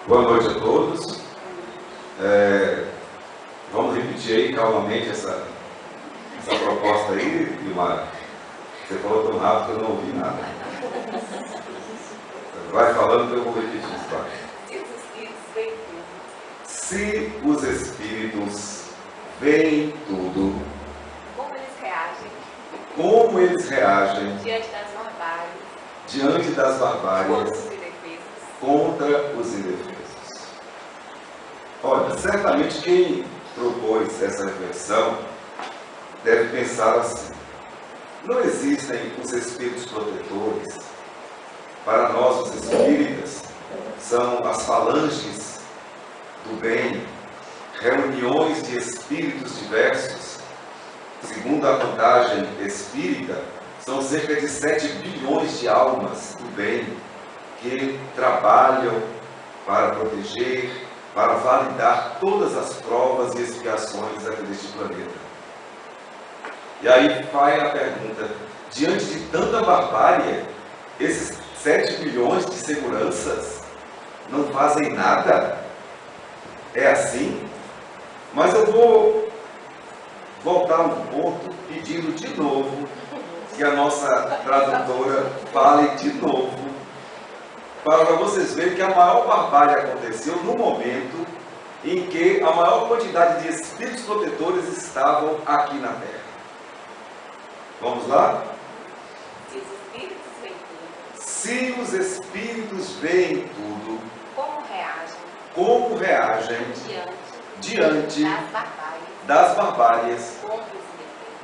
Boa noite a todos. Vamos repetir aí calmamente essa proposta aí, Vilmar. Você falou tão rápido que eu não ouvi nada. Vai falando que eu vou repetir isso. Tá? Se os espíritos veem tudo, como eles reagem diante das barbáries contra os indefesos. Olha, certamente quem propôs essa reflexão deve pensar assim: não existem os espíritos protetores? Para nós, os espíritas, são as falanges do bem, reuniões de espíritos diversos. Segundo a contagem espírita, são cerca de 7 bilhões de almas do bem que trabalham para proteger, para validar todas as provas e expiações aqui deste planeta. E aí vai a pergunta: diante de tanta barbárie, esses 7 bilhões de seguranças não fazem nada? É assim? Mas eu vou voltar um ponto pedindo de novo que a nossa tradutora fale de novo, para vocês verem que a maior barbárie aconteceu no momento em que a maior quantidade de espíritos protetores estavam aqui na Terra. Vamos lá? Se os espíritos veem tudo, como reagem diante das barbáries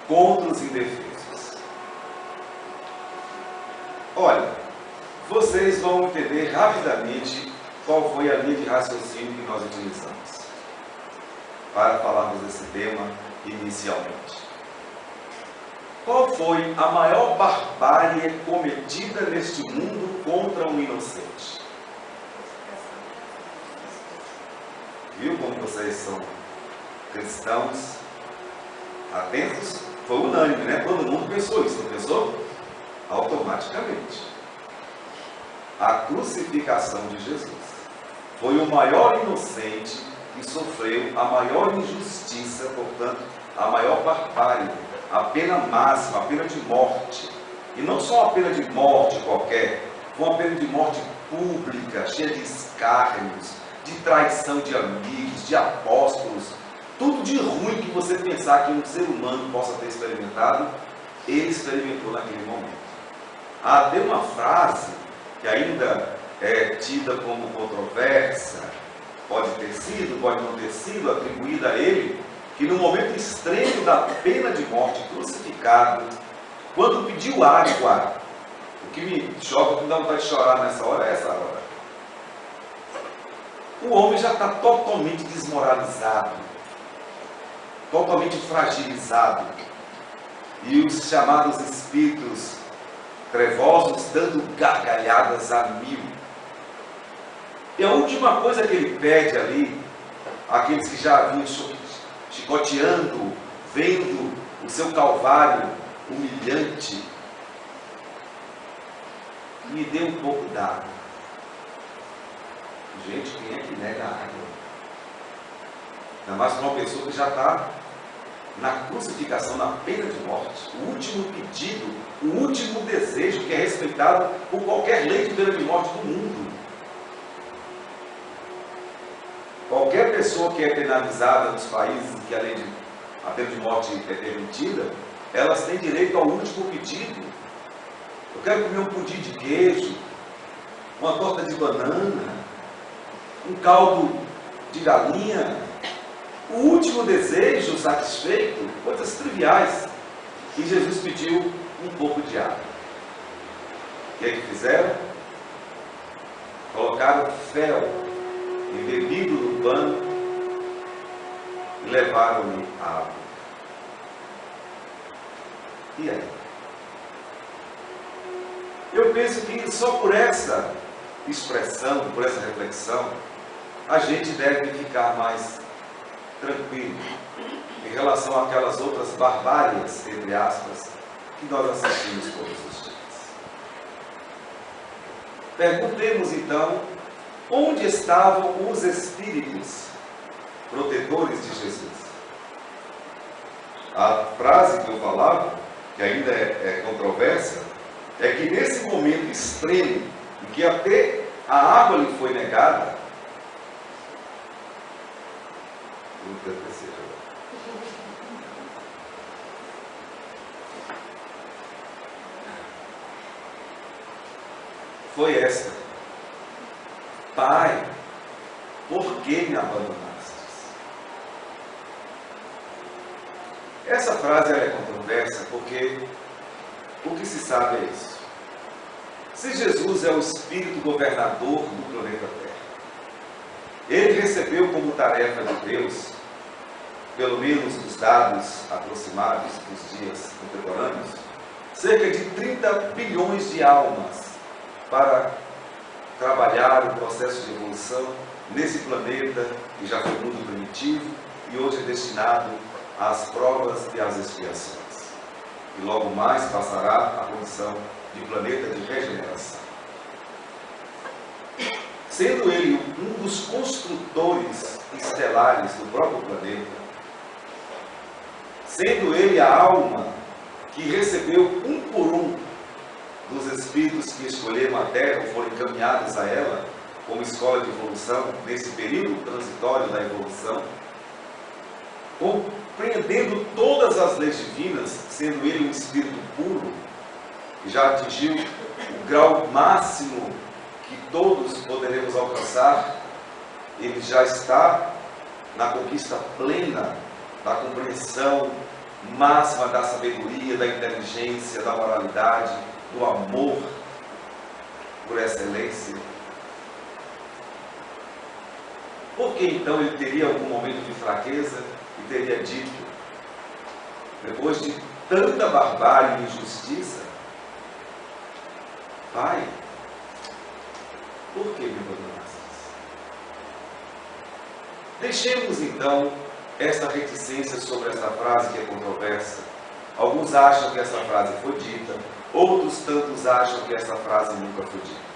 contra os indefesos? Olha, vocês vão entender rapidamente qual foi a linha de raciocínio que nós utilizamos para falarmos desse tema inicialmente. Qual foi a maior barbárie cometida neste mundo contra um inocente? Viu como vocês são cristãos atentos? Foi unânime, né? Todo mundo pensou isso, não pensou? Automaticamente. A crucificação de Jesus foi o maior inocente que sofreu a maior injustiça, portanto, a maior barbárie, a pena máxima, a pena de morte. E não só uma pena de morte qualquer, foi uma pena de morte pública, cheia de escárnios, de traição de amigos, de apóstolos, tudo de ruim que você pensar que um ser humano possa ter experimentado, ele experimentou naquele momento. Tem uma frase que ainda é tida como controversa, pode ter sido, pode não ter sido atribuída a ele, que no momento extremo da pena de morte, crucificado, quando pediu água, o que me choca, o que me dá vontade de chorar nessa hora é essa hora. O homem já está totalmente desmoralizado, totalmente fragilizado, e os chamados espíritos trevosos dando gargalhadas a mil. E a última coisa que ele pede ali, aqueles que já vinham chicoteando, vendo o seu calvário humilhante: me dê um pouco d'água. Gente, quem é que nega a água? Ainda mais para uma pessoa que já está na crucificação, na pena de morte. O último pedido, o último desejo que é respeitado por qualquer lei de pena de morte do mundo. Qualquer pessoa que é penalizada nos países em que a lei de a pena de morte é permitida, elas têm direito ao último pedido. Eu quero comer um pudim de queijo, uma torta de banana, um caldo de galinha. O último desejo satisfeito, coisas triviais. E Jesus pediu um pouco de água. O que é que fizeram? Colocaram fel embebido no pano e levaram-lhe a água. E aí? Eu penso que só por essa expressão, por essa reflexão, a gente deve ficar mais tranquilo em relação àquelas outras barbáries, entre aspas, que nós assistimos todos os dias. Perguntemos então Onde estavam os espíritos protetores de Jesus? A frase que eu falava, que ainda é controversa, é que nesse momento extremo, em que até a água lhe foi negada, foi esta: Pai, por que me abandonaste? Essa frase ela é controversa porque o que se sabe é isso. Se Jesus é o Espírito governador do planeta Terra, ele recebeu como tarefa de Deus, pelo menos dos dados aproximados dos dias contemporâneos, cerca de 30 bilhões de almas para trabalhar o processo de evolução nesse planeta que já foi mundo primitivo e hoje é destinado às provas e às expiações. E logo mais passará a condição de planeta de regeneração. Sendo ele um dos construtores estelares do próprio planeta, sendo ele a alma que recebeu um por um dos espíritos que escolheram a Terra ou foram encaminhados a ela como escola de evolução, nesse período transitório da evolução, compreendendo todas as leis divinas, sendo ele um espírito puro, que já atingiu o grau máximo que todos poderemos alcançar, ele já está na conquista plena da compreensão máxima da sabedoria, da inteligência, da moralidade, do amor por excelência. Por que então ele teria algum momento de fraqueza e teria dito, depois de tanta barbárie e injustiça: Pai, por que me abandonaste? Deixemos então esta reticência sobre essa frase que é controversa. Alguns acham que essa frase foi dita, outros tantos acham que essa frase nunca foi dita.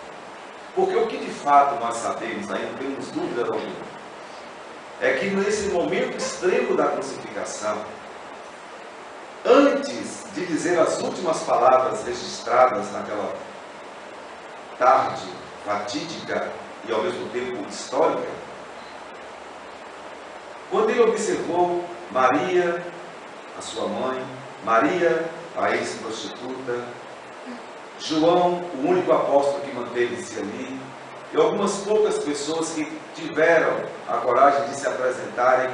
Porque o que de fato nós sabemos, aí não temos dúvida alguma, é que nesse momento extremo da crucificação, antes de dizer as últimas palavras registradas naquela tarde fatídica e ao mesmo tempo histórica, quando ele observou Maria, a sua mãe, Maria, a ex-prostituta, João, o único apóstolo que manteve-se ali, e algumas poucas pessoas que tiveram a coragem de se apresentarem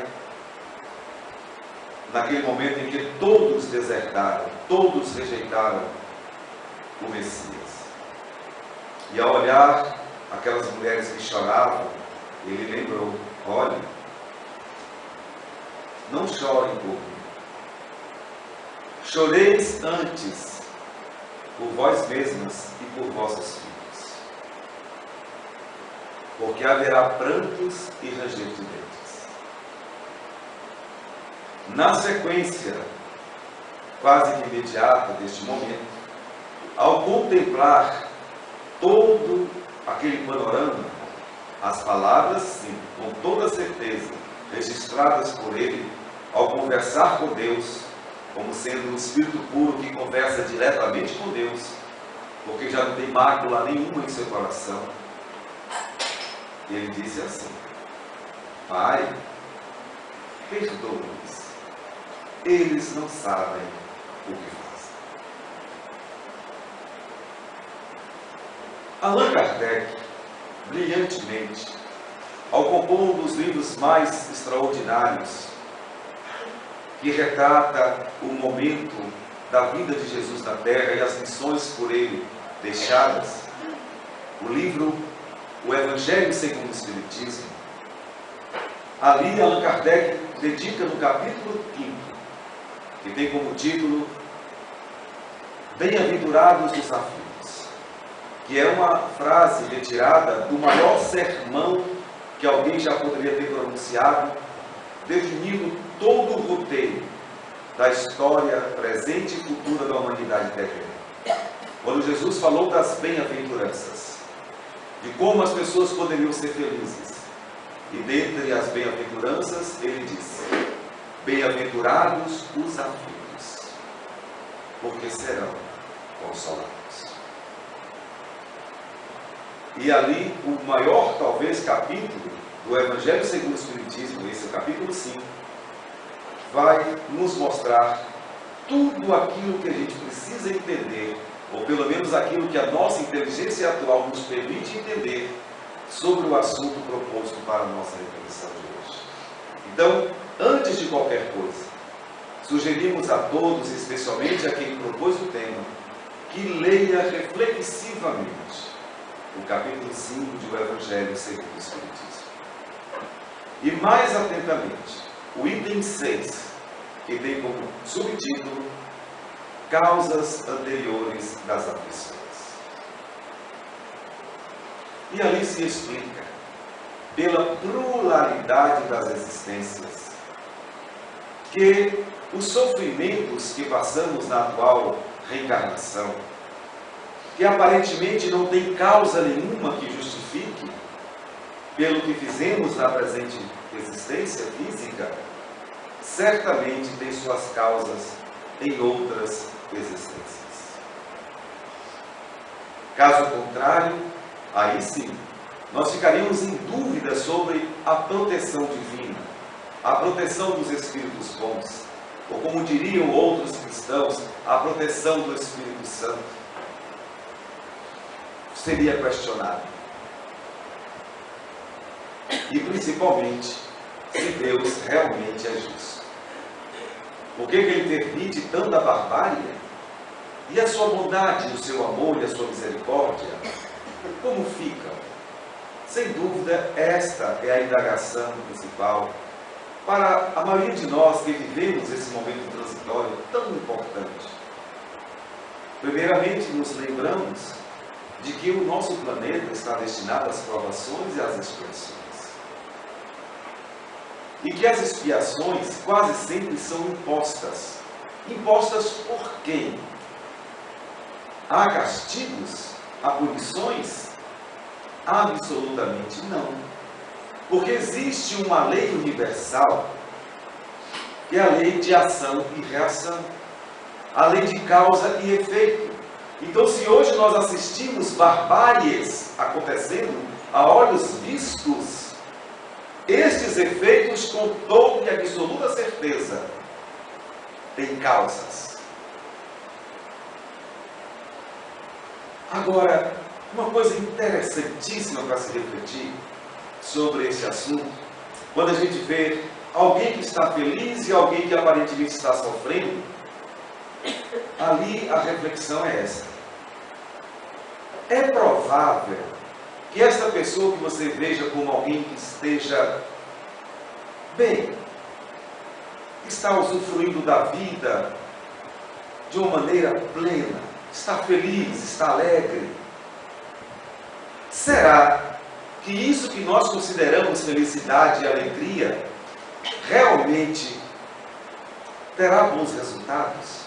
naquele momento em que todos desertaram, todos rejeitaram o Messias. E ao olhar aquelas mulheres que choravam, ele lembrou: olhe, não chorem por mim. Choreis antes por vós mesmas e por vossos filhos, porque haverá prantos e ranger de dentes. Na sequência, quase que imediata deste momento, ao contemplar todo aquele panorama, as palavras, sim, com toda certeza, registradas por ele, ao conversar com Deus, como sendo um espírito puro que conversa diretamente com Deus, porque já não tem mácula nenhuma em seu coração, ele disse assim: Pai, perdoa-os, eles não sabem o que fazem. Allan Kardec, brilhantemente, ao compor um dos livros mais extraordinários, que retrata o momento da vida de Jesus na Terra e as lições por ele deixadas, o livro O Evangelho segundo o Espiritismo, ali Allan Kardec dedica no capítulo 5º, que tem como título Bem-aventurados os aflitos, que é uma frase retirada do maior sermão que alguém já poderia ter pronunciado, definindo todo o roteiro da história presente e futura da humanidade terrena. Quando Jesus falou das bem-aventuranças, de como as pessoas poderiam ser felizes. E dentre as bem-aventuranças, ele diz: bem-aventurados os aflitos, porque serão consolados. E ali, o maior, talvez, capítulo do Evangelho segundo o Espiritismo, esse é o capítulo 5, vai nos mostrar tudo aquilo que a gente precisa entender, ou pelo menos aquilo que a nossa inteligência atual nos permite entender sobre o assunto proposto para a nossa reflexão de hoje. Então, antes de qualquer coisa, sugerimos a todos, especialmente a quem propôs o tema, que leia reflexivamente o capítulo 5 do Evangelho segundo o Espiritismo. E mais atentamente, o item 6, que tem como subtítulo Causas anteriores das aflições. E ali se explica, pela pluralidade das existências, que os sofrimentos que passamos na atual reencarnação, que aparentemente não tem causa nenhuma que justifique, pelo que fizemos na presente existência física, certamente tem suas causas em outras existências. Caso contrário, aí sim, nós ficaríamos em dúvida sobre a proteção divina, a proteção dos Espíritos bons, ou como diriam outros cristãos, a proteção do Espírito Santo. Seria questionado. E principalmente, se Deus realmente é justo. Por que Ele permite tanta barbárie? E a sua bondade, o seu amor e a sua misericórdia, como ficam? Sem dúvida, esta é a indagação principal para a maioria de nós que vivemos esse momento transitório tão importante. Primeiramente, nos lembramos de que o nosso planeta está destinado às provações e às expiações. E que as expiações quase sempre são impostas. Impostas por quem? Há castigos? Há punições? Absolutamente não. Porque existe uma lei universal, que é a lei de ação e reação. A lei de causa e efeito. Então, se hoje nós assistimos barbáries acontecendo a olhos vistos, estes efeitos, com toda e absoluta certeza, têm causas. Agora, uma coisa interessantíssima para se refletir sobre esse assunto, quando a gente vê alguém que está feliz e alguém que aparentemente está sofrendo, ali a reflexão é essa. É provável que esta pessoa que você veja como alguém que esteja bem, está usufruindo da vida de uma maneira plena, está feliz, está alegre. Será que isso que nós consideramos felicidade e alegria realmente terá bons resultados?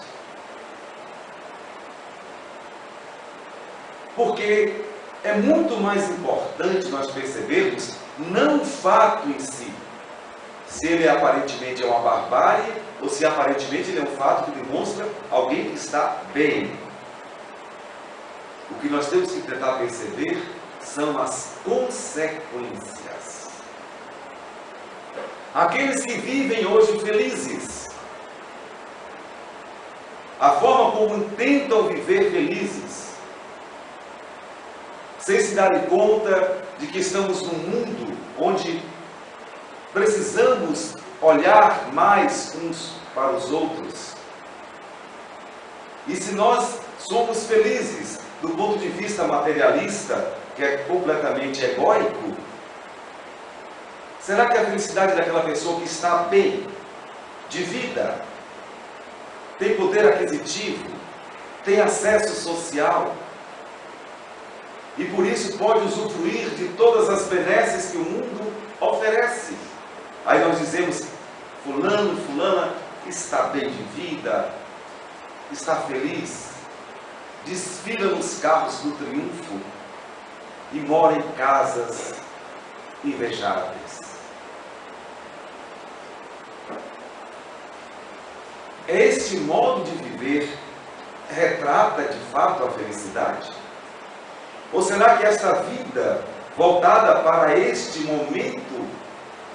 Porque é muito mais importante nós percebermos não o fato em si, se ele aparentemente é uma barbárie ou se aparentemente ele é um fato que demonstra alguém que está bem. O que nós temos que tentar perceber são as consequências. Aqueles que vivem hoje felizes, a forma como tentam viver felizes, sem se darem conta de que estamos num mundo onde precisamos olhar mais uns para os outros. E se nós somos felizes do ponto de vista materialista, que é completamente egóico, será que a felicidade daquela pessoa que está bem, de vida, tem poder aquisitivo, tem acesso social, e por isso pode usufruir de todas as benesses que o mundo oferece? Aí nós dizemos, fulano, fulana está bem de vida, está feliz, desfila nos carros do triunfo. e mora em casas invejáveis. Este modo de viver retrata de fato a felicidade? Ou será que esta vida voltada para este momento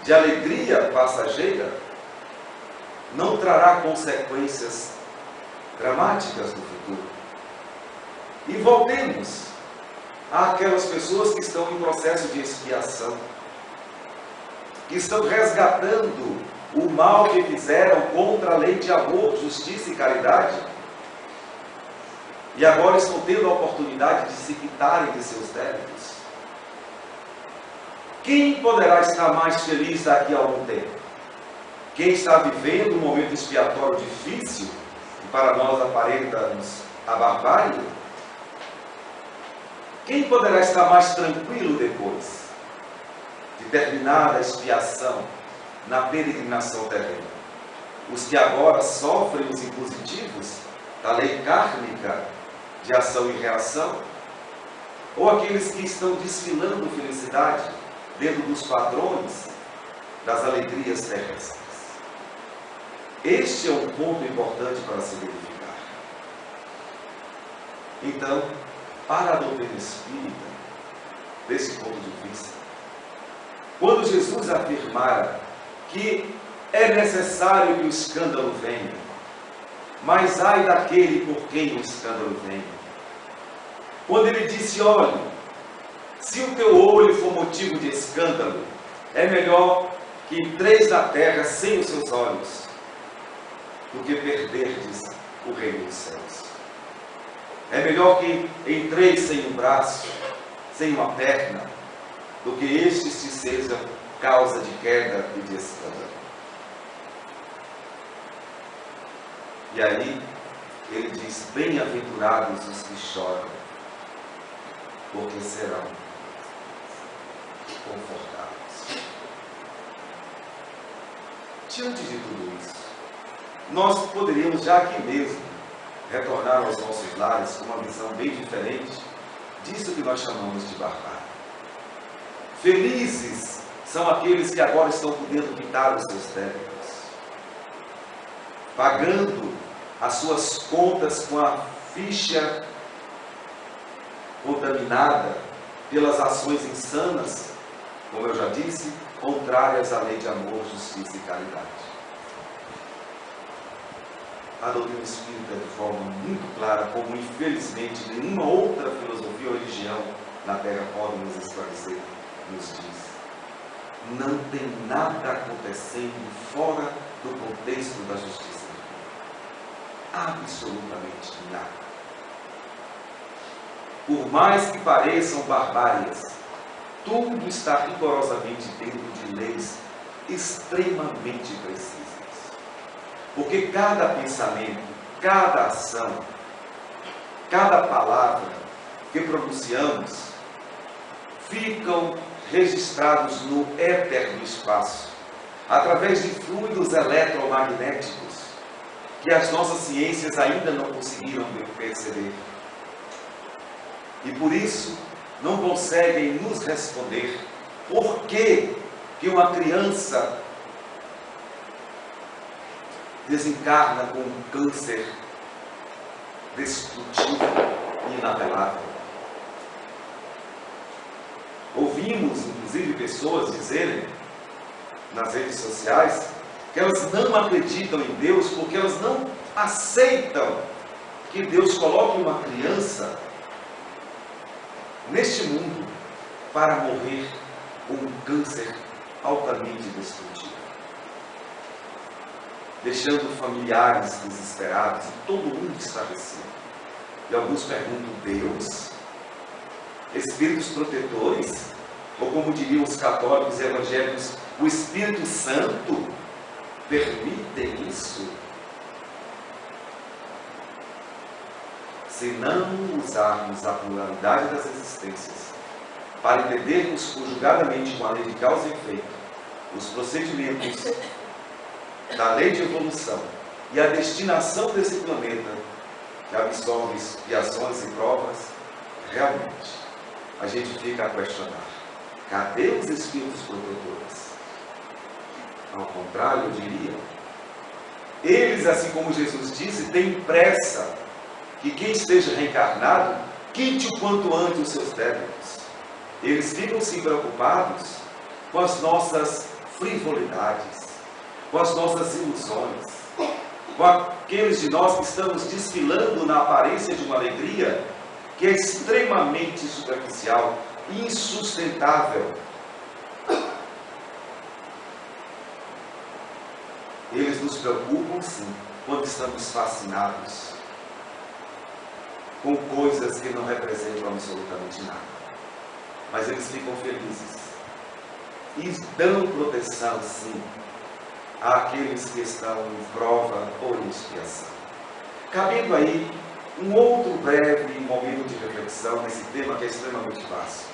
de alegria passageira não trará consequências dramáticas no futuro? E voltemos àquelas pessoas que estão em processo de expiação, que estão resgatando o mal que fizeram contra a lei de amor, justiça e caridade, e agora estão tendo a oportunidade de se quitarem de seus débitos. Quem poderá estar mais feliz daqui a algum tempo? Quem está vivendo um momento expiatório difícil, que para nós aparenta-nos a barbárie? Quem poderá estar mais tranquilo depois de terminada a expiação na peregrinação terrena? Os que agora sofrem os impositivos da lei kármica de ação e reação? Ou aqueles que estão desfilando felicidade dentro dos padrões das alegrias terrestres? Este é um ponto importante para se verificar. Então, para a doutrina espírita, desse ponto de vista, quando Jesus afirmara que é necessário que o escândalo venha, mas ai daquele por quem o escândalo venha. Quando ele disse, olhe, se o teu olho for motivo de escândalo, é melhor que 3 na terra sem os seus olhos, do que perderdes o reino dos céus. É melhor que entreis sem um braço, sem uma perna, do que estes te sejam causa de queda e de escândalo. E aí, ele diz, bem-aventurados os que choram, porque serão confortados. Diante de tudo isso, nós poderíamos já aqui mesmo retornar aos nossos lares com uma visão bem diferente disso que nós chamamos de barbárie. Felizes são aqueles que agora estão podendo quitar os seus débitos, pagando as suas contas com a ficha contaminada pelas ações insanas, como eu já disse, contrárias à lei de amor, justiça e caridade. A doutrina espírita, de forma muito clara, como infelizmente nenhuma outra filosofia ou religião na Terra pode nos esclarecer, nos diz: não tem nada acontecendo fora do contexto da justiça divina. Absolutamente nada. Por mais que pareçam barbárias, tudo está rigorosamente dentro de leis extremamente precisas. Porque cada pensamento, cada ação, cada palavra que pronunciamos ficam registrados no éter do espaço, através de fluidos eletromagnéticos que as nossas ciências ainda não conseguiram perceber. E por isso não conseguem nos responder por que uma criança desencarna com um câncer destrutivo e inapelável. Ouvimos, inclusive, pessoas dizerem nas redes sociais que elas não acreditam em Deus porque elas não aceitam que Deus coloque uma criança neste mundo para morrer com um câncer altamente destrutivo, deixando familiares desesperados e todo mundo estarrecido. E alguns perguntam: Deus? Espíritos protetores? Ou como diriam os católicos e evangélicos, o Espírito Santo permitem isso? Se não usarmos a pluralidade das existências para entendermos conjugadamente com a lei de causa e efeito os procedimentos da lei de evolução e a destinação desse planeta, que absorve expiações e provas, realmente a gente fica a questionar: cadê os espíritos protetores? Ao contrário, eu diria, eles, assim como Jesus disse, têm pressa que quem esteja reencarnado quite o quanto antes os seus débitos. Eles ficam se preocupados com as nossas frivolidades, com as nossas ilusões, com aqueles de nós que estamos desfilando na aparência de uma alegria que é extremamente superficial e insustentável. Eles nos preocupam, sim, quando estamos fascinados com coisas que não representam absolutamente nada. Mas eles ficam felizes e dão proteção, sim, àqueles que estão em prova ou em expiação. Cabendo aí um outro breve momento de reflexão nesse tema que é extremamente vasto.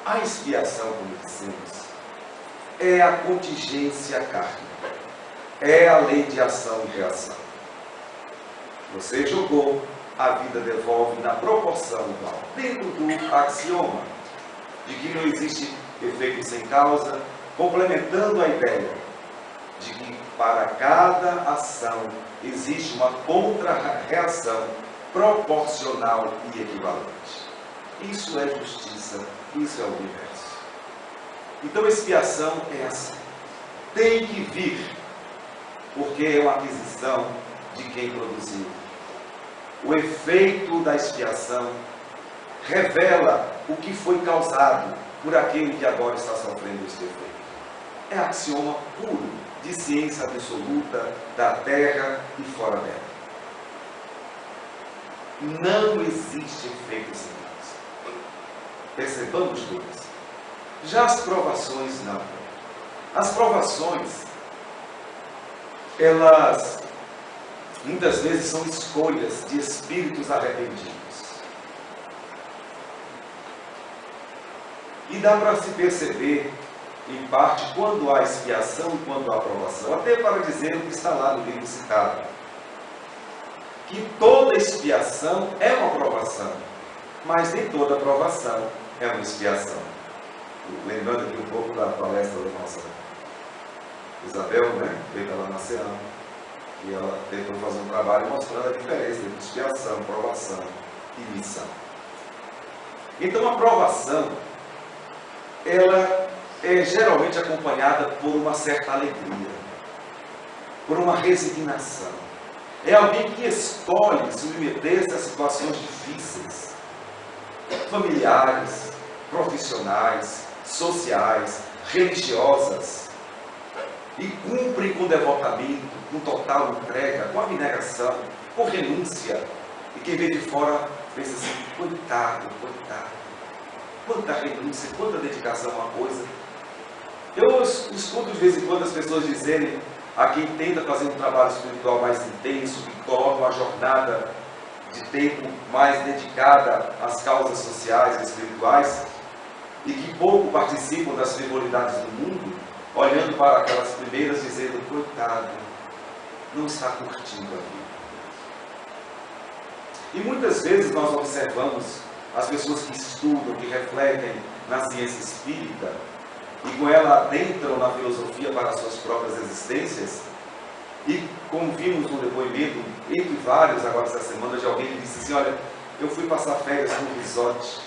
A expiação, como dissemos, é a contingência kármica, é a lei de ação e reação. Você jogou, a vida devolve na proporção igual, dentro do axioma de que não existe efeito sem causa, complementando a ideia de que para cada ação existe uma contra-reação proporcional e equivalente. Isso é justiça, isso é o universo. Então, expiação é assim. Tem que vir, porque é uma aquisição de quem produziu. O efeito da expiação revela o que foi causado por aquele que agora está sofrendo esse efeito. É axioma puro de ciência absoluta da Terra e fora dela. Não existe efeito sem causa. Percebamos todos. Já as provações não. As provações, elas muitas vezes são escolhas de espíritos arrependidos. E dá para se perceber, em parte, quando há expiação e quando há aprovação. Até para dizer o que está lá no livro citado. Que toda expiação é uma aprovação, mas nem toda aprovação é uma expiação. Lembrando aqui um pouco da palestra da nossa Isabel, né? Feita lá na Ceará, e ela tentou fazer um trabalho mostrando a diferença entre expiação, provação e missão. Então, a provação, ela é geralmente acompanhada por uma certa alegria, por uma resignação. É alguém que escolhe submeter-se a situações difíceis, familiares, profissionais, sociais, religiosas, e cumpre com devotamento, com total entrega, com abnegação, com renúncia. E quem vê de fora pensa assim: coitado, coitado, quanta renúncia, quanta dedicação a uma coisa. Eu escuto de vez em quando as pessoas dizerem a quem tenta fazer um trabalho espiritual mais intenso, que coloca uma jornada de tempo mais dedicada às causas sociais e espirituais, e que pouco participam das frivolidades do mundo, olhando para aquelas primeiras dizendo: coitado, não está curtindo a vida. E muitas vezes nós observamos as pessoas que estudam, que refletem na ciência espírita, e com ela adentram na filosofia para as suas próprias existências, e como vimos no depoimento, entre vários agora essa semana, de alguém que disse assim: olha, eu fui passar férias no resort,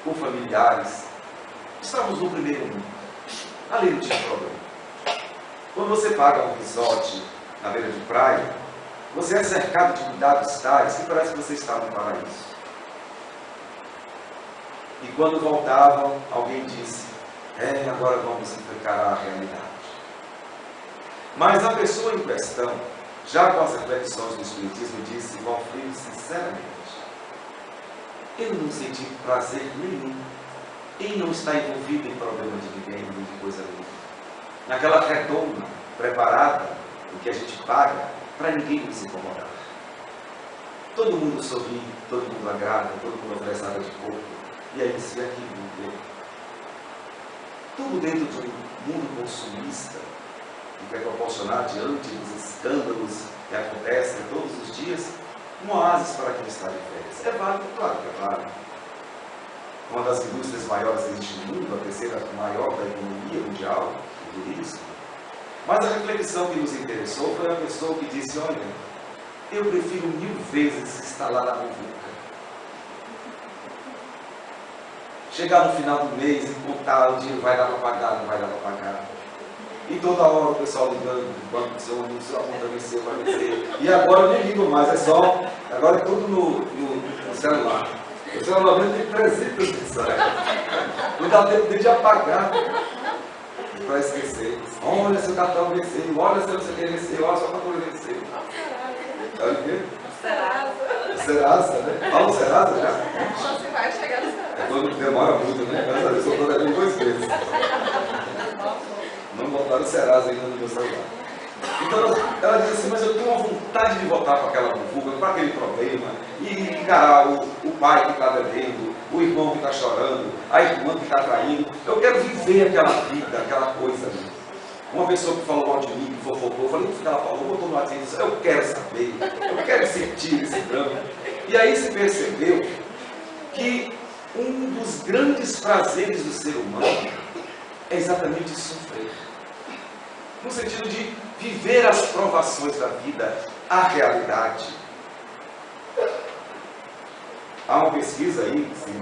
com familiares, estávamos no primeiro mundo, ali não tinha problema. Quando você paga um resort na beira de praia, você é cercado de cuidados tais que parece que você está no paraíso. E quando voltavam, alguém disse: agora vamos encarar a realidade. Mas a pessoa em questão, já com as reflexões do Espiritismo, disse: Valfrido, sinceramente, eu não senti prazer nenhum em não estar envolvido em problema de ninguém, nem de coisa nenhuma. Naquela redoma preparada, em que a gente paga, para ninguém nos incomodar. Todo mundo sorri, todo mundo agrada, todo mundo oferece água de coco, e aí se aquilo, tudo dentro de um mundo consumista, que quer proporcionar diante dos escândalos que acontecem todos os dias, um oásis para quem está de férias. É válido? Claro que é válido. Uma das indústrias maiores que existe no mundo, a terceira maior da economia mundial, do turismo. Mas a reflexão que nos interessou foi a pessoa que disse, olha, eu prefiro 1000 vezes estar lá na muvuca. Chegar no final do mês e contar o dinheiro, vai dar para pagar, não vai dar para pagar. E toda hora o pessoal ligando, o banco dizendo, sua conta venceu, vai vencer. E agora eu nem ligo mais, é só, agora é tudo no celular. O celular mesmo tem 300 mensagens. Não dá tempo de apagar. Para esquecer. Olha, seu cartão venceu, olha, seu CT venceu, olha, sua fatura venceu. Sabe o quê? Serasa. Serasa, né? Fala o Serasa já? Só se vai chegar no Serasa. É quando demora muito, né? Graças a Deus, eu estou devendo 2 meses. Não botaram o Serasa ainda no meu celular. Então ela diz assim, mas eu tenho uma vontade de voltar para aquela muvuca, para aquele problema, e encarar o pai que está devendo, o irmão que está chorando, a irmã que está traindo. Eu quero viver aquela vida, aquela coisa ali. Uma pessoa que falou mal de mim, que fofocou, eu falei, o que ela falou? Botou no WhatsApp e disse, eu quero saber, eu quero sentir esse drama. E aí se percebeu que um dos grandes prazeres do ser humano é exatamente sofrer. No sentido de viver as provações da vida, a realidade. Há uma pesquisa aí que se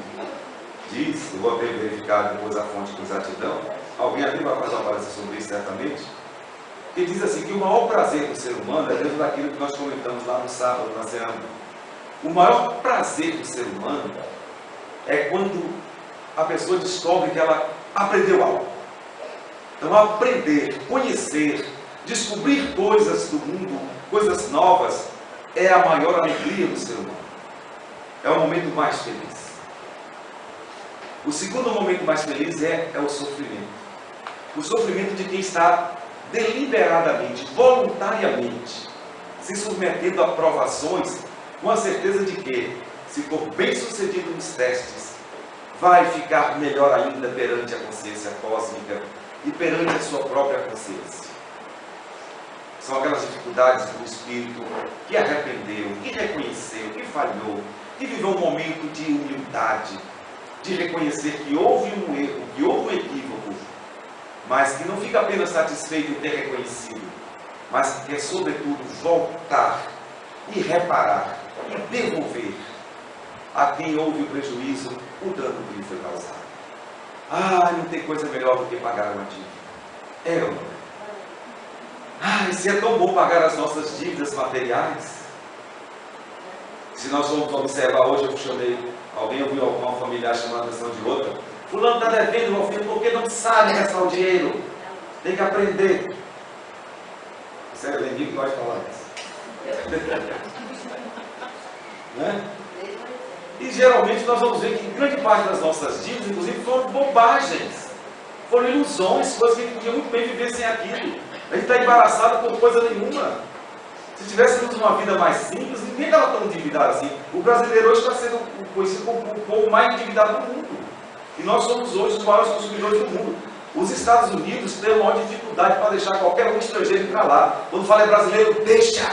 diz, eu vou até verificar depois a fonte com exatidão, alguém aqui vai fazer uma palestra sobre isso certamente, que diz assim que o maior prazer do ser humano é dentro daquilo que nós comentamos lá no sábado, na Ceará. O maior prazer do ser humano é quando a pessoa descobre que ela aprendeu algo. Então, aprender, conhecer, descobrir coisas do mundo, coisas novas, é a maior alegria do ser humano. É o momento mais feliz. O segundo momento mais feliz é o sofrimento. O sofrimento de quem está deliberadamente, voluntariamente, se submetendo a provações, com a certeza de que, se for bem sucedido nos testes, vai ficar melhor ainda perante a consciência cósmica e perante a sua própria consciência. São aquelas dificuldades do espírito que arrependeu, que reconheceu, que falhou, que viveu um momento de humildade, de reconhecer que houve um erro, que houve um equívoco, mas que não fica apenas satisfeito em ter reconhecido, mas que quer, sobretudo, voltar e reparar e devolver a quem houve o prejuízo, o dano que lhe foi causado. Ah, não tem coisa melhor do que pagar uma dívida. É ou não é? Ah, se é tão bom pagar as nossas dívidas materiais. Se nós formos observar hoje, eu chamei, alguém ouviu alguma familiar chamando a atenção de outra. Fulano está devendo, meu filho, porque não sabe gastar o dinheiro. Tem que aprender. Isso é ninguém que gosta de falar isso. Né? E geralmente nós vamos ver que grande parte das nossas dívidas, inclusive, foram bobagens, foram ilusões, coisas que a gente podia muito bem viver sem aquilo. A gente está embaraçado por coisa nenhuma. Se tivéssemos uma vida mais simples, ninguém estava tão endividado assim. O brasileiro hoje está sendo conhecido como o povo mais endividado do mundo. E nós somos hoje os maiores consumidores do mundo. Os Estados Unidos têm a maior dificuldade para deixar qualquer um estrangeiro entrar lá. Quando fala é brasileiro, deixa!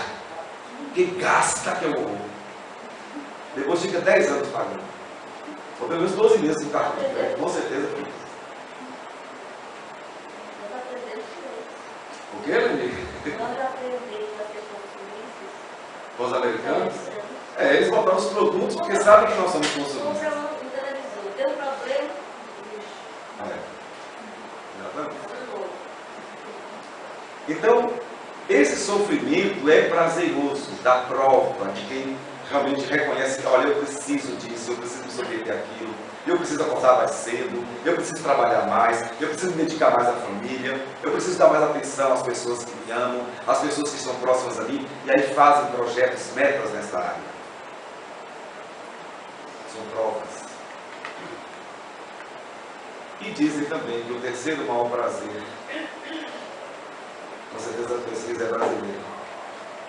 Porque gasta que é o horror. Depois fica 10 anos pagando. Ou pelo menos 12 meses no cartão de crédito, com certeza fica. O que, Lenir? Com os americanos? É, eles botaram os produtos porque sabem que nós somos consumistas. Deu um problema. Então, esse sofrimento é prazeroso, da prova, de quem realmente reconhece, olha, eu preciso disso, eu preciso me submeter àquilo, eu preciso acordar mais cedo, eu preciso trabalhar mais, eu preciso me dedicar mais à família, eu preciso dar mais atenção às pessoas que me amam, às pessoas que estão próximas a mim, e aí fazem projetos, metas nessa área. São provas. E dizem também que o terceiro maior prazer, com certeza a pesquisa é brasileira,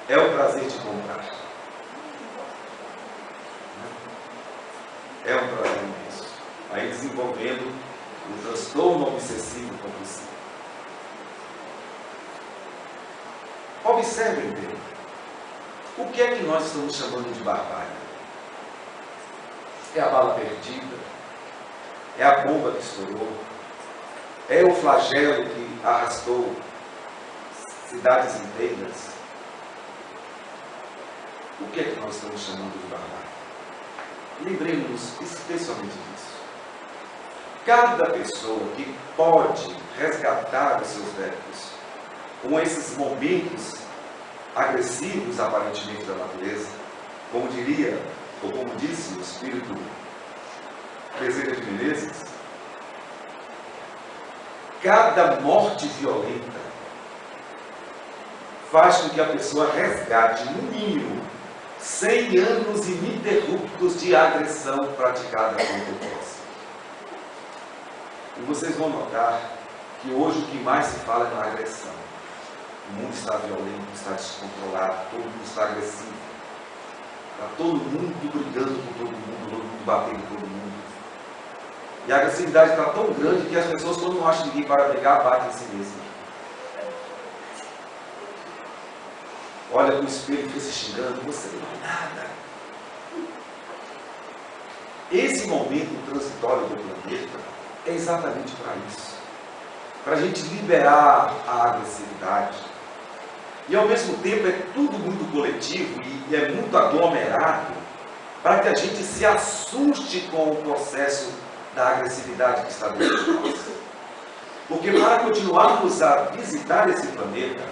é o prazer de comprar. É um prazer imenso. Aí desenvolvendo o transtorno obsessivo compulsivo. Observem bem. O que é que nós estamos chamando de barbárie? É a bala perdida? É a bomba que estourou? É o flagelo que arrastou cidades inteiras? O que é que nós estamos chamando de barbárie? Lembremos-nos especialmente disso. Cada pessoa que pode resgatar os seus débitos com esses momentos agressivos, aparentemente, da natureza, como diria, ou como disse o espírito Bezerra de Menezes, cada morte violenta faz com que a pessoa resgate, no mínimo, 100 anos ininterruptos de agressão praticada contra o próximo. E vocês vão notar que hoje o que mais se fala é na agressão. O mundo está violento, está descontrolado, todo mundo está agressivo. Está todo mundo brigando com todo mundo batendo com todo mundo. E a agressividade está tão grande que as pessoas, quando não acham ninguém para brigar, batem em si mesmas. Olha para o espelho e fica se xingando, você não é nada. Esse momento transitório do planeta é exatamente para isso. Para a gente liberar a agressividade. E ao mesmo tempo é tudo muito coletivo e é muito aglomerado para que a gente se assuste com o processo da agressividade que está dentro de nós. Porque para continuarmos a visitar esse planeta,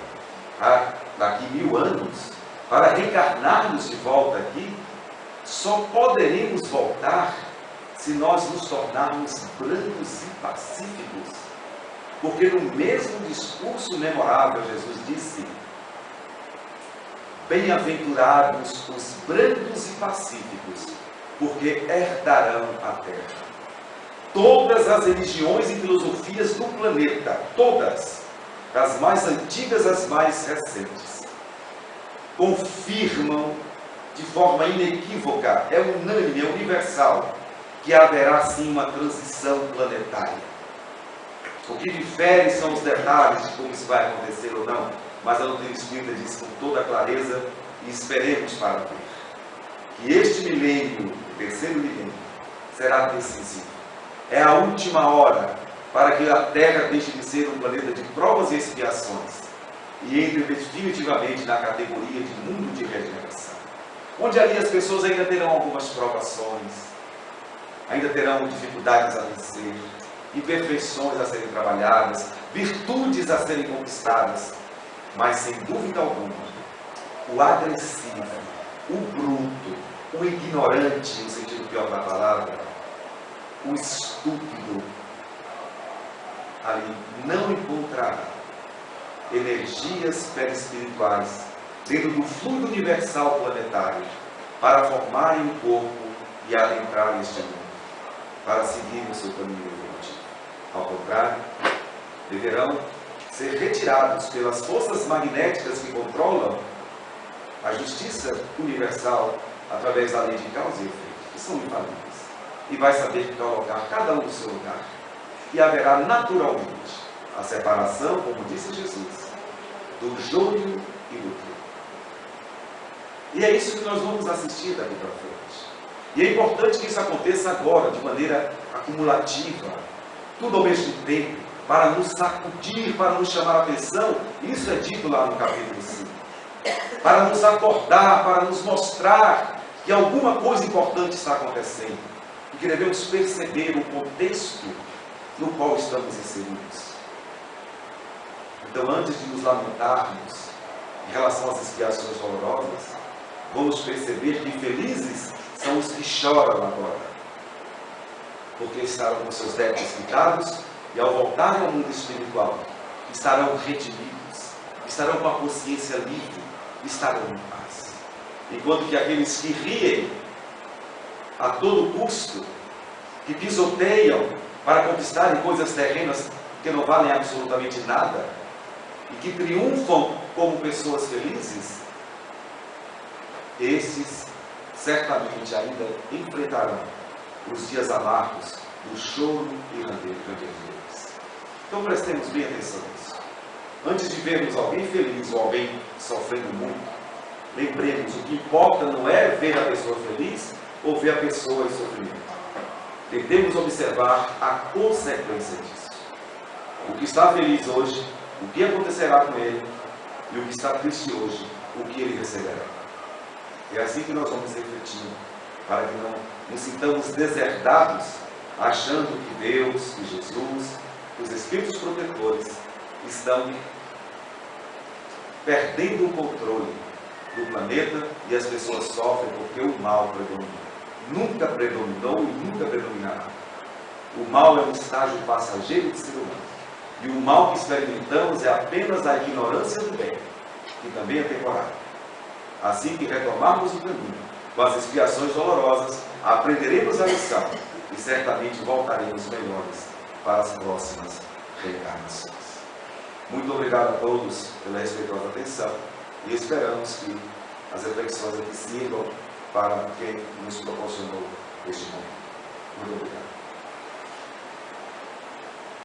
daqui 1000 anos, para reencarnarmos de volta aqui, só poderemos voltar se nós nos tornarmos brancos e pacíficos. Porque no mesmo discurso memorável, Jesus disse: bem-aventurados os brancos e pacíficos, porque herdarão a terra. Todas as religiões e filosofias do planeta, todas, das mais antigas às mais recentes, confirmam de forma inequívoca, é unânime, é universal, que haverá sim uma transição planetária. O que difere são os detalhes de como isso vai acontecer ou não, mas a doutrina espírita diz com toda clareza, e esperemos para ver, que este milênio, o terceiro milênio, será decisivo. É a última hora para que a Terra deixe de ser um planeta de provas e expiações e entre definitivamente na categoria de mundo de regeneração, onde ali as pessoas ainda terão algumas provações, ainda terão dificuldades a vencer, imperfeições a serem trabalhadas, virtudes a serem conquistadas, mas sem dúvida alguma, o agressivo, o bruto, o ignorante, no sentido pior da palavra, o estúpido, ali não encontrará energias perispirituais dentro do fluido universal planetário para formarem um corpo e adentrar este mundo, para seguir o seu caminho evolutivo. Ao contrário, deverão ser retirados pelas forças magnéticas que controlam a justiça universal através da lei de causa e efeito, que são infalíveis. E vai saber colocar cada um no seu lugar. E haverá naturalmente a separação, como disse Jesus, do joio e do trigo. E é isso que nós vamos assistir daqui para frente. E é importante que isso aconteça agora, de maneira acumulativa, tudo ao mesmo tempo, para nos sacudir, para nos chamar a atenção. Isso é dito lá no capítulo 5. Para nos acordar, para nos mostrar que alguma coisa importante está acontecendo. E que devemos perceber o contexto no qual estamos inseridos. Então, antes de nos lamentarmos em relação às expiações dolorosas, vamos perceber que felizes são os que choram agora, porque estarão com seus débitos quitados e, ao voltarem ao mundo espiritual, estarão redimidos, estarão com a consciência livre, estarão em paz. Enquanto que aqueles que riem a todo custo, que pisoteiam para conquistarem coisas terrenas que não valem absolutamente nada, e que triunfam como pessoas felizes, esses certamente ainda enfrentarão os dias amargos do choro e ranger deles. Então prestemos bem atenção nisso. Antes de vermos alguém feliz ou alguém sofrendo muito, Lembremos, o que importa não é ver a pessoa feliz ou ver a pessoa em sofrimento. Tentemos observar a consequência disso. O que está feliz hoje, o que acontecerá com ele, e o que está triste hoje, o que ele receberá. É assim que nós vamos refletindo, para que não nos sintamos deserdados, achando que Deus, que Jesus, que os Espíritos protetores estão perdendo o controle do planeta e as pessoas sofrem porque o mal predomina. Nunca predominou e nunca predominará. O mal é um estágio passageiro de ser humano. E o mal que experimentamos é apenas a ignorância do bem, que também é temporário. Assim que retomarmos o caminho, com as expiações dolorosas, aprenderemos a lição e certamente voltaremos melhores para as próximas reencarnações. Muito obrigado a todos pela respeitosa atenção e esperamos que as reflexões aqui sirvam para quem nos proporcionou este momento. Muito obrigado.